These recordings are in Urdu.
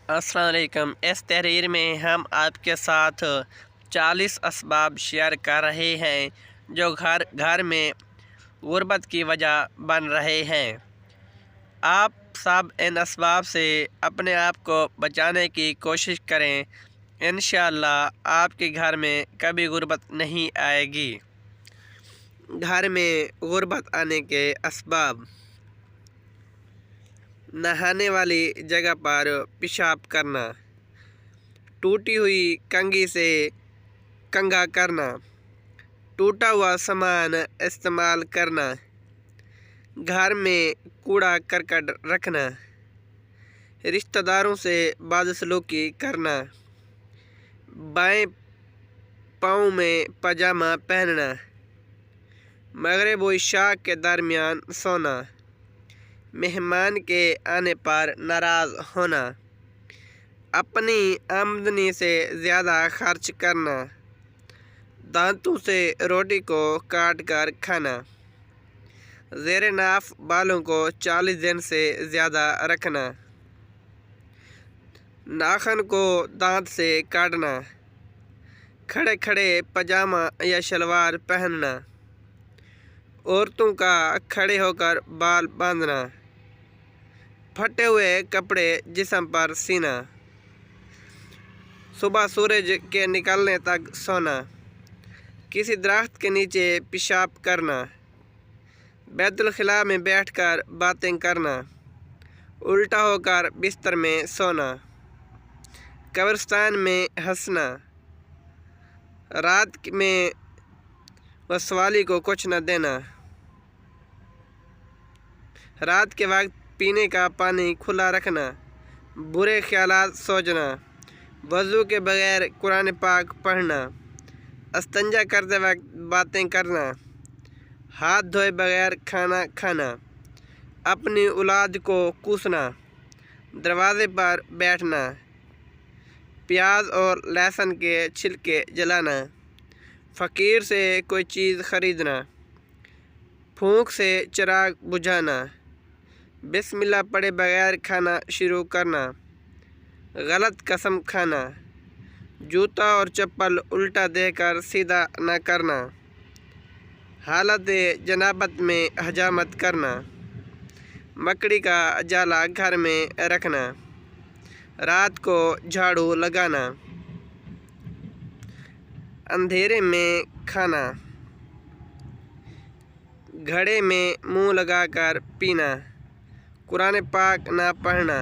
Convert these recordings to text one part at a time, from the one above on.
السلام علیکم۔ اس تحریر میں ہم آپ کے ساتھ 40 اسباب شیئر کر رہے ہیں جو گھر میں غربت کی وجہ بن رہے ہیں۔ آپ سب ان اسباب سے اپنے آپ کو بچانے کی کوشش کریں، انشاءاللہ آپ کے گھر میں کبھی غربت نہیں آئے گی۔ گھر میں غربت آنے کے اسباب: نہانے والی جگہ پر پیشاب کرنا، ٹوٹی ہوئی کنگھی سے کنگھا کرنا، ٹوٹا ہوا سامان استعمال کرنا، گھر میں کوڑا کرکٹ رکھنا، رشتہ داروں سے بدسلوکی کرنا، بائیں پاؤں میں پاجامہ پہننا، مغرب و عشاء کے درمیان سونا، مہمان کے آنے پر ناراض ہونا، اپنی آمدنی سے زیادہ خرچ کرنا، دانتوں سے روٹی کو کاٹ کر کھانا، زیر ناف بالوں کو 40 دن سے زیادہ رکھنا، ناخن کو دانت سے کاٹنا، کھڑے کھڑے پاجامہ یا شلوار پہننا، عورتوں کا کھڑے ہو کر بال باندھنا، پھٹے ہوئے کپڑے جسم پر سینا، صبح سورج کے نکلنے تک سونا، کسی درخت کے نیچے پیشاب کرنا، بیت الخلاء میں بیٹھ کر باتیں کرنا، الٹا ہو کر بستر میں سونا، قبرستان میں ہنسنا، رات میں وسوالی کو کچھ نہ دینا، رات کے وقت پینے کا پانی کھلا رکھنا، برے خیالات سوچنا، وضو کے بغیر قرآن پاک پڑھنا، استنجا کرتے وقت باتیں کرنا، ہاتھ دھوئے بغیر کھانا کھانا، اپنی اولاد کو کوسنا، دروازے پر بیٹھنا، پیاز اور لہسن کے چھلکے جلانا، فقیر سے کوئی چیز خریدنا، پھونک سے چراغ بجھانا، بسم اللہ پڑھے بغیر کھانا شروع کرنا، غلط قسم کھانا، جوتا اور چپل الٹا دے کر سیدھا نہ کرنا، حالت جنابت میں حجامت کرنا، مکڑی کا جالا گھر میں رکھنا، رات کو جھاڑو لگانا، اندھیرے میں کھانا، گھڑے میں منہ لگا کر پینا، قرآن پاک نہ پڑھنا۔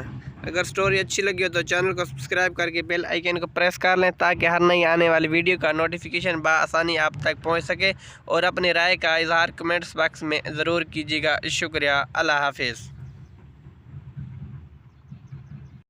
اگر سٹوری اچھی لگی ہو تو چینل کو سبسکرائب کر کے بیل آئیکن کو پریس کر لیں تاکہ ہر نئی آنے والی ویڈیو کا نوٹیفیکیشن بآسانی آپ تک پہنچ سکے، اور اپنی رائے کا اظہار کمنٹس باکس میں ضرور کیجیے گا۔ شکریہ، اللہ حافظ۔